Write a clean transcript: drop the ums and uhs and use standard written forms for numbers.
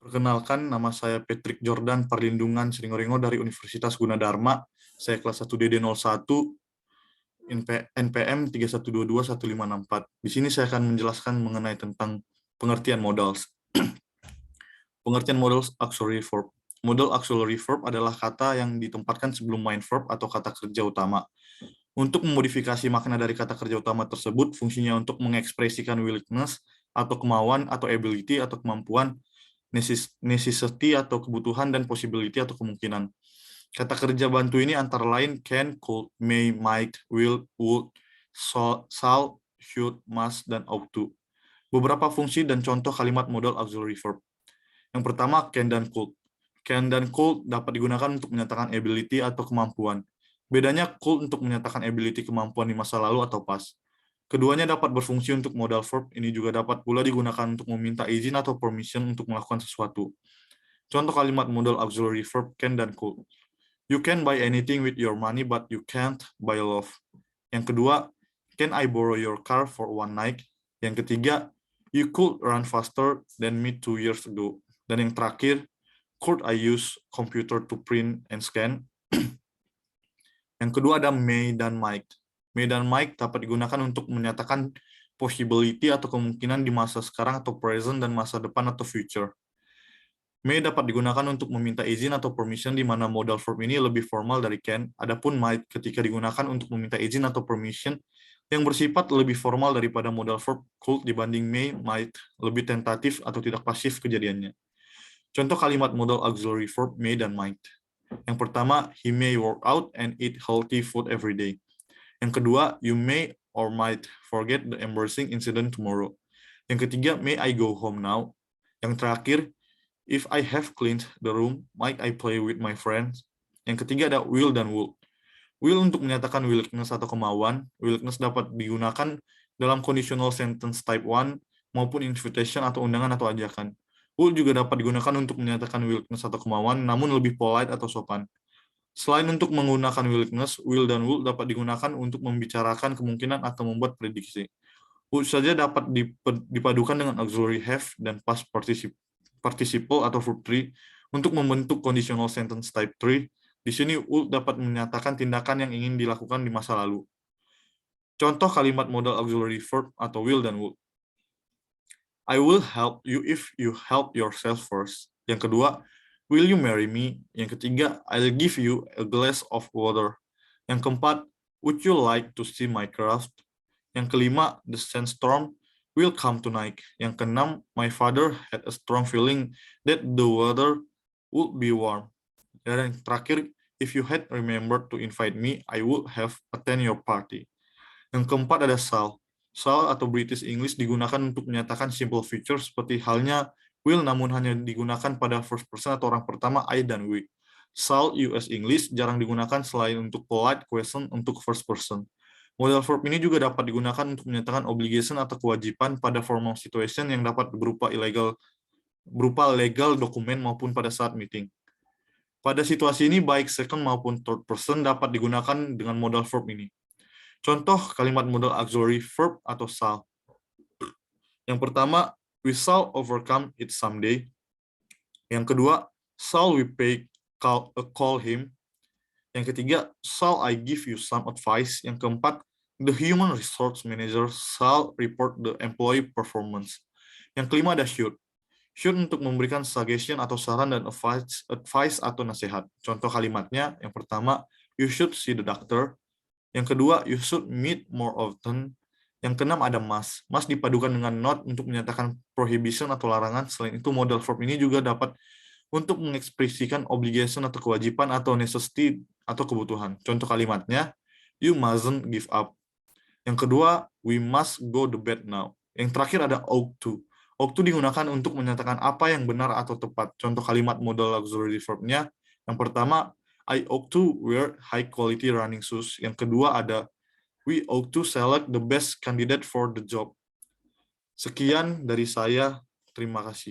Perkenalkan, nama saya Patrick Jordan Perlindungan Sringoringo dari Universitas Gunadarma. Saya kelas 1DD01, NPM 3122164. Di sini saya akan menjelaskan mengenai tentang pengertian modals. Pengertian modal auxiliary verb. Modal auxiliary verb adalah kata yang ditempatkan sebelum main verb atau kata kerja utama. Untuk memodifikasi makna dari kata kerja utama tersebut, fungsinya untuk mengekspresikan willingness atau kemauan atau ability atau kemampuan, necessity atau kebutuhan, dan possibility atau kemungkinan. Kata kerja bantu ini antara lain can, could, may, might, will, would, shall, should, must, dan ought to. Beberapa fungsi dan contoh kalimat modal auxiliary verb. Yang pertama, can dan could. Can dan could dapat digunakan untuk menyatakan ability atau kemampuan. Bedanya could untuk menyatakan ability kemampuan di masa lalu atau past. Keduanya dapat berfungsi untuk modal verb, ini juga dapat pula digunakan untuk meminta izin atau permission untuk melakukan sesuatu. Contoh kalimat modal auxiliary verb can dan could. You can buy anything with your money, but you can't buy love. Yang kedua, can I borrow your car for one night? Yang ketiga, you could run faster than me 2 years ago. Dan yang terakhir, could I use computer to print and scan? Yang kedua ada may dan might. May dan might dapat digunakan untuk menyatakan possibility atau kemungkinan di masa sekarang atau present dan masa depan atau future. May dapat digunakan untuk meminta izin atau permission di mana modal verb ini lebih formal dari can. Adapun might ketika digunakan untuk meminta izin atau permission yang bersifat lebih formal daripada modal verb could dibanding may, might, lebih tentatif atau tidak pasif kejadiannya. Contoh kalimat modal auxiliary verb may dan might. Yang pertama, he may work out and eat healthy food every day. Yang kedua, you may or might forget the embarrassing incident tomorrow. Yang ketiga, may I go home now? Yang terakhir, if I have cleaned the room, might I play with my friends? Yang ketiga ada will dan would. Will untuk menyatakan willingness atau kemauan. Willingness dapat digunakan dalam conditional sentence type 1 maupun invitation atau undangan atau ajakan. Would juga dapat digunakan untuk menyatakan willingness atau kemauan, namun lebih polite atau sopan. Selain untuk menggunakan willingness, will dan would dapat digunakan untuk membicarakan kemungkinan atau membuat prediksi. Would saja dapat dipadukan dengan auxiliary have dan past participle atau verb 3 untuk membentuk conditional sentence type 3. Di sini would dapat menyatakan tindakan yang ingin dilakukan di masa lalu. Contoh kalimat modal auxiliary verb atau will dan would. I will help you if you help yourself first. Yang kedua, will you marry me? Yang ketiga, I'll give you a glass of water. Yang keempat, would you like to see my craft? Yang kelima, the sandstorm will come tonight. Yang keenam, my father had a strong feeling that the weather would be warm. Dan yang terakhir, if you had remembered to invite me, I would have attend your party. Yang keempat ada shall. Shall atau British English digunakan untuk menyatakan simple future seperti halnya will, namun hanya digunakan pada first person atau orang pertama I dan we. Shall US English jarang digunakan selain untuk polite question untuk first person. Modal verb ini juga dapat digunakan untuk menyatakan obligation atau kewajiban pada formal situation yang dapat berupa legal dokumen maupun pada saat meeting. Pada situasi ini baik second maupun third person dapat digunakan dengan modal verb ini. Contoh kalimat modal auxiliary verb atau shall. Yang pertama, we shall overcome it someday. Yang kedua, shall we call him? Yang ketiga, shall I give you some advice? Yang keempat, the human resource manager shall report the employee performance. Yang kelima ada should. Should untuk memberikan suggestion atau saran dan advice atau nasihat. Contoh kalimatnya, yang pertama, you should see the doctor. Yang kedua, you should meet more often. Yang keenam ada must. Must dipadukan dengan not untuk menyatakan prohibition atau larangan. Selain itu, modal verb ini juga dapat untuk mengekspresikan obligation atau kewajiban atau necessity atau kebutuhan. Contoh kalimatnya, you mustn't give up. Yang kedua, we must go to bed now. Yang terakhir ada ought to. Ought to digunakan untuk menyatakan apa yang benar atau tepat. Contoh kalimat modal auxiliary verb-nya, yang pertama, I ought to wear high quality running shoes. Yang kedua ada we ought to select the best candidate for the job. Sekian dari saya. Terima kasih.